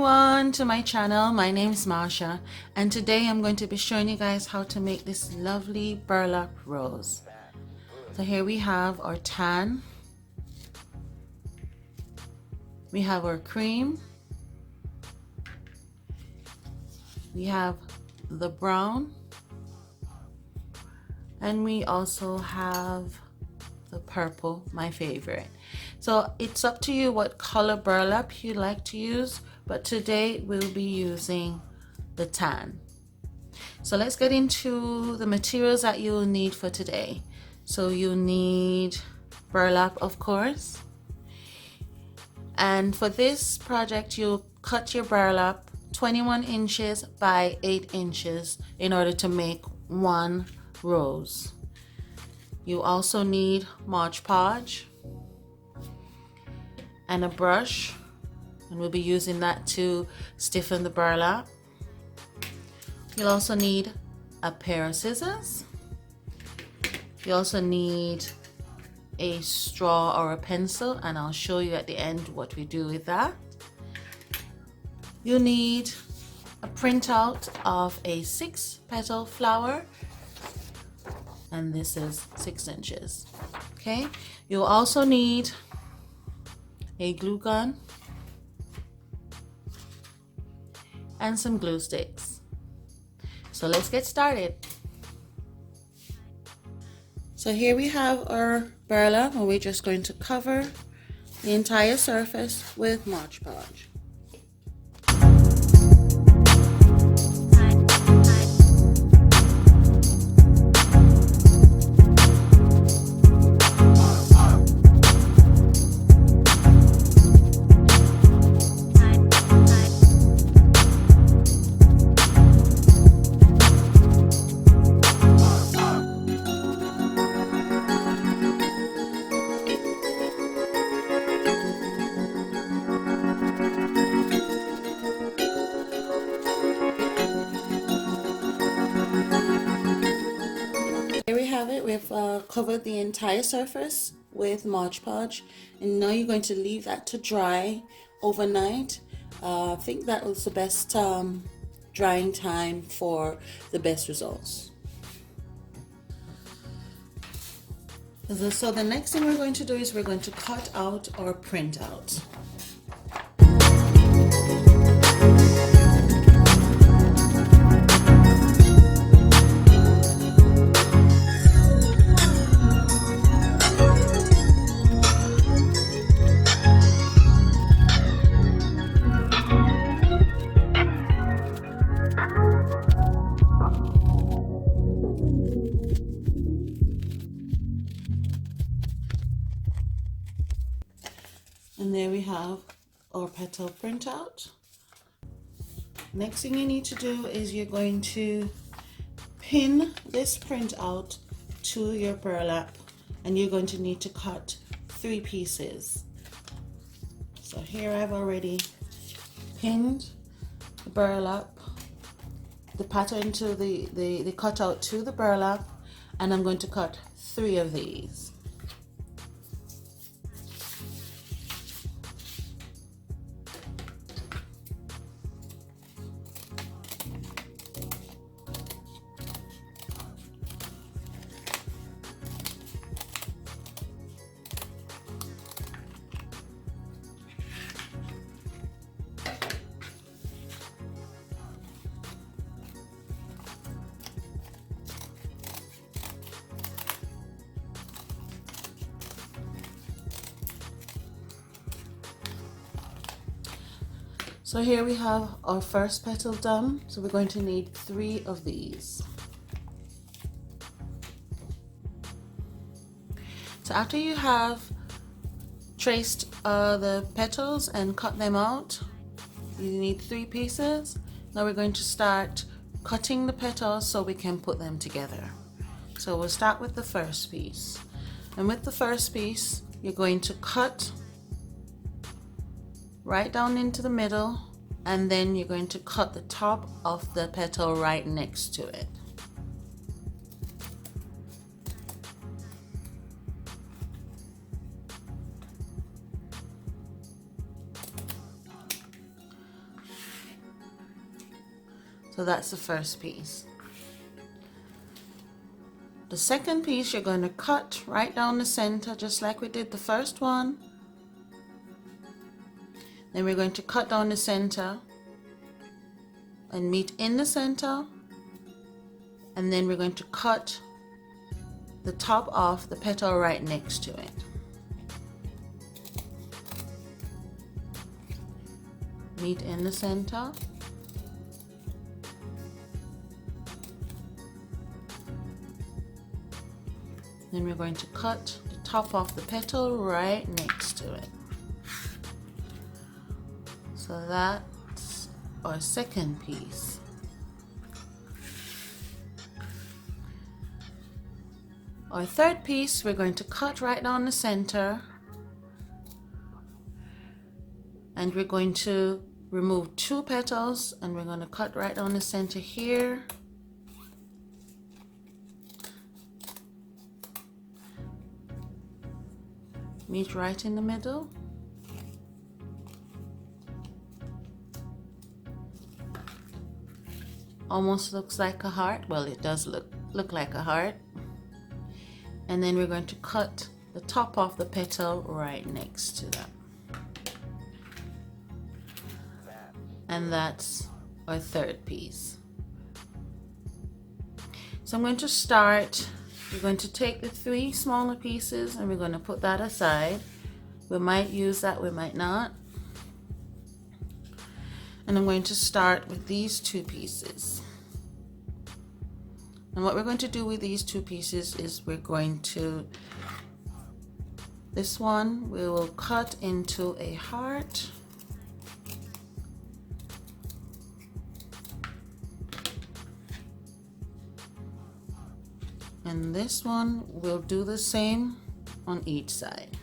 everyone to my channel. My name is Marsha, and today I'm going to be showing you guys how to make this lovely burlap rose. So here we have our tan, we have our cream, we have the brown, and we also have the purple, my favorite. So it's up to you what color burlap you like to use, but today we'll be using the tan. So let's get into the materials that you'll need for today. So you'll need burlap, of course, and for this project you'll cut your burlap 21 inches by 8 inches in order to make one rose. You also need Mod Podge and a brush, and we'll be using that to stiffen the burlap. You'll also need a pair of scissors. You also need a straw or a pencil, and I'll show you at the end what we do with that. You'll need a printout of a 6-petal flower, and this is 6 inches. Okay, you'll also need a glue gun and some glue sticks. So let's get started. So here we have our burlap, and we're just going to cover the entire surface with Mod Podge. Here we have it. We've covered the entire surface with Mod Podge, and now you're going to leave that to dry overnight. I think that was the best drying time for the best results. So the next thing we're going to do is we're going to cut out our printout. And there we have our petal printout. Next thing you need to do is you're going to pin this printout to your burlap, and you're going to need to cut 3 pieces. So here I've already pinned the burlap, the pattern to the cutout to the burlap, and I'm going to cut 3 of these. So here we have our first petal done. So we're going to need 3 of these. So after you have traced the petals and cut them out, you need 3 pieces. Now we're going to start cutting the petals so we can put them together. So we'll start with the first piece. And with the first piece, you're going to cut right down into the middle, and then you're going to cut the top of the petal right next to it. So that's the first piece. The second piece, you're going to cut right down the center, just like we did the first one. Then we're going to cut down the center and meet in the center. And then we're going to cut the top off the petal right next to it. Meet in the center. Then we're going to cut the top off the petal right next to it. So that's our second piece. Our third piece, we're going to cut right down the center, and we're going to remove 2 petals, and we're going to cut right down the center here. Meet right in the middle. Almost looks like a heart. Well, it does look like a heart. And then we're going to cut the top off the petal right next to that. And that's our third piece. So I'm going to start. We're going to take the 3 smaller pieces and we're going to put that aside. We might use that, we might not. And I'm going to start with these 2 pieces. And what we're going to do with these 2 pieces is we're going to, this one we will cut into a heart. And this one we'll do the same on each side.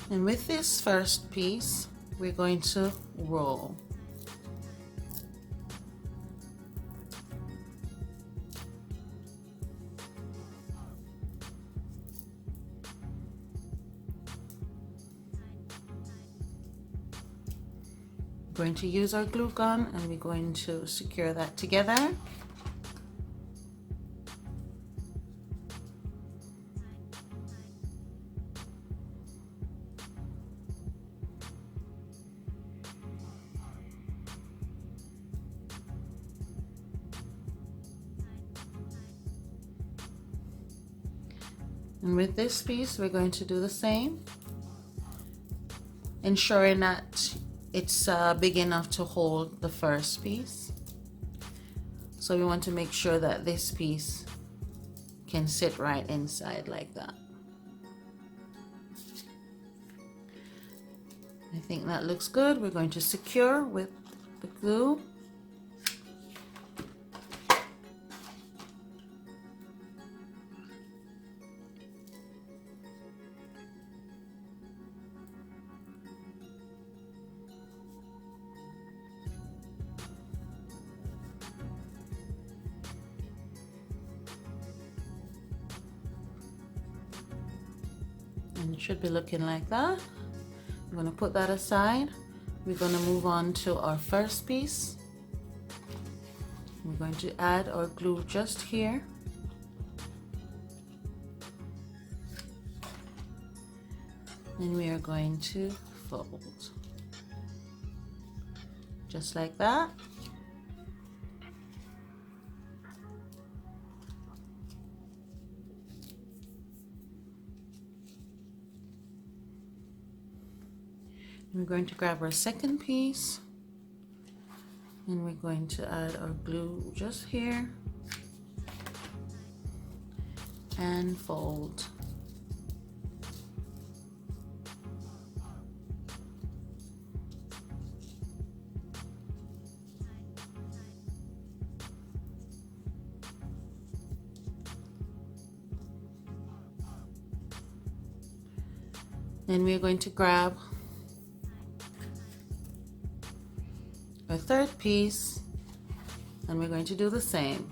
And with this first piece, we're going to roll. We're going to use our glue gun and we're going to secure that together. And with this piece, we're going to do the same, ensuring that it's big enough to hold the first piece. So we want to make sure that this piece can sit right inside like that. I think that looks good. We're going to secure with the glue. And it should be looking like that. I'm going to put that aside. We're going to move on to our first piece. We're going to add our glue just here. And we are going to fold. Just like that. We're going to grab our second piece and we're going to add our glue just here and fold. Then we're going to grab our third piece, and we're going to do the same.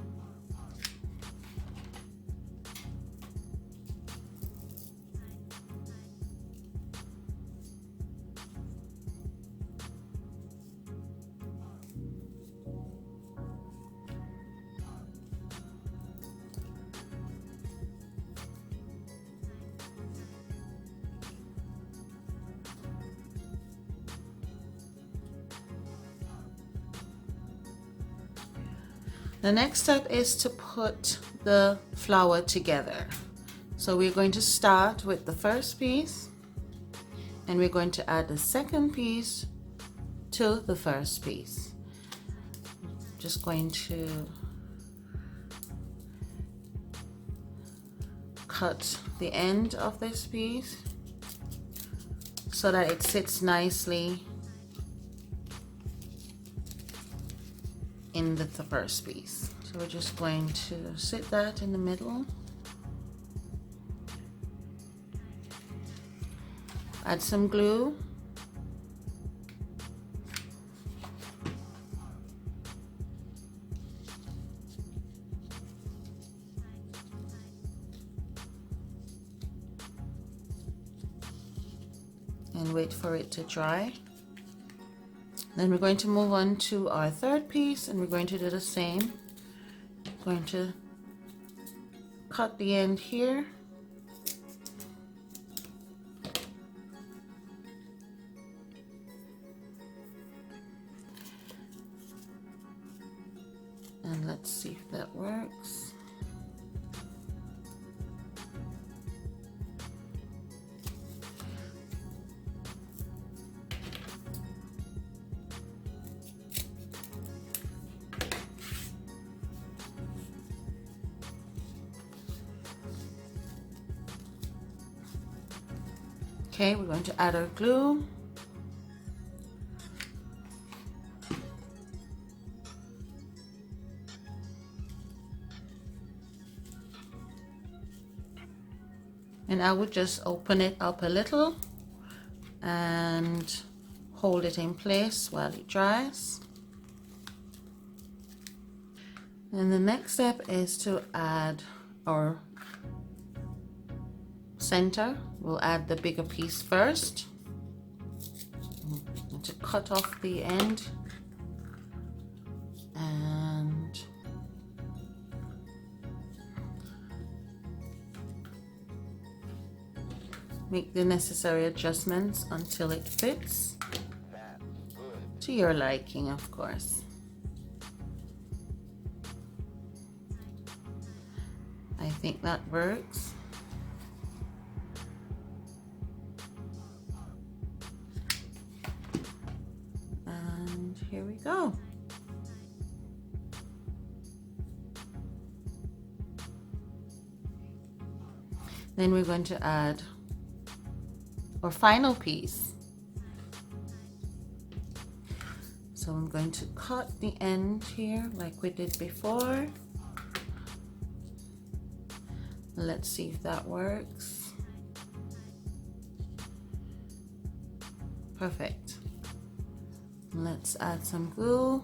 The next step is to put the flower together. So we're going to start with the first piece, and we're going to add the second piece to the first piece. Just going to cut the end of this piece so that it sits nicely in the first piece. So we're just going to sit that in the middle. Add some glue. And wait for it to dry. Then we're going to move on to our third piece, and we're going to do the same. Going to cut the end here. And let's see if that works. Okay, we're going to add our glue. And I would just open it up a little and hold it in place while it dries. And the next step is to add our center. We'll add the bigger piece first. And to cut off the end and make the necessary adjustments until it fits to your liking, of course. I think that works. And here we go. Then we're going to add our final piece. So I'm going to cut the end here like we did before. Let's see if that works. Perfect. Let's add some glue.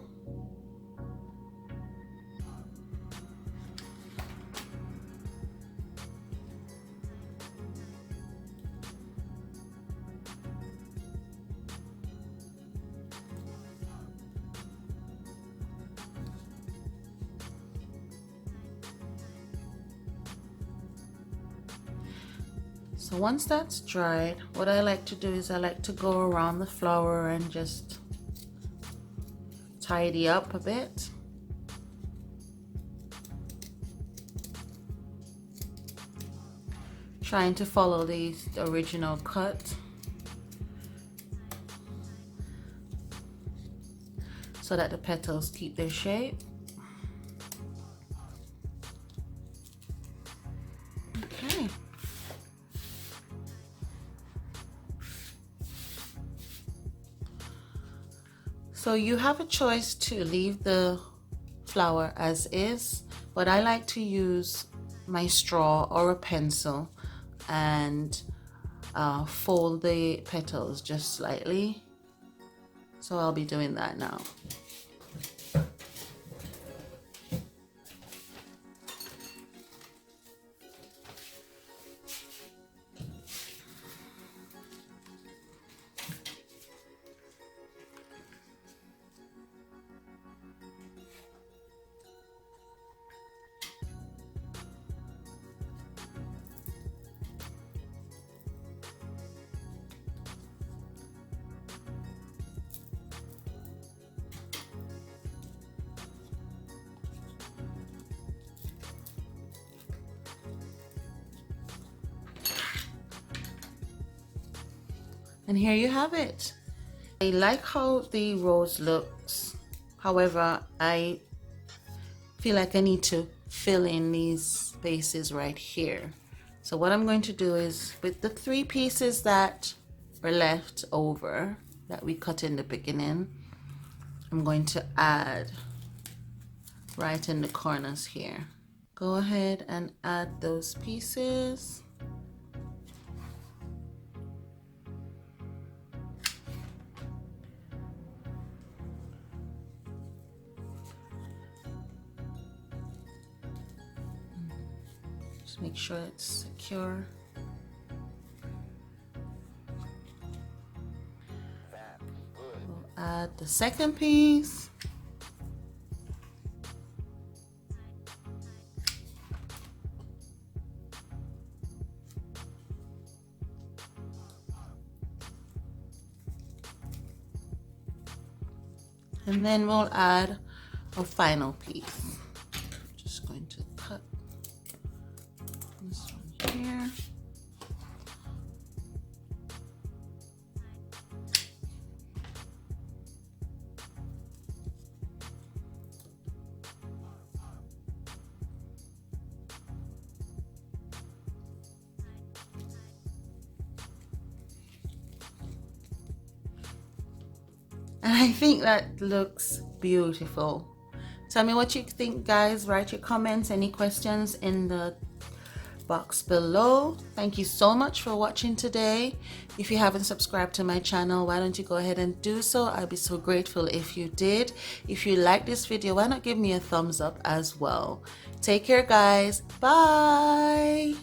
So once that's dried, what I like to do is I like to go around the flower and just tidy up a bit. Trying to follow the original cut. So that the petals keep their shape. Okay. So you have a choice to leave the flower as is, but I like to use my straw or a pencil and fold the petals just slightly. So I'll be doing that now. And here you have it. I like how the rose looks. However, I feel like I need to fill in these spaces right here. So what I'm going to do is, with the 3 pieces that were left over that we cut in the beginning, I'm going to add right in the corners here. Go ahead and add those pieces. Just make sure it's secure. We'll add the second piece. And then we'll add a final piece. I'm just going to cut this one here. And I think that looks beautiful. Tell me what you think, guys. Write your comments, any questions in the box below. Thank you so much for watching today. If you haven't subscribed to my channel, why don't you go ahead and do so? I'd be so grateful if you did. If you like this video, why not give me a thumbs up as well. Take care, guys. Bye.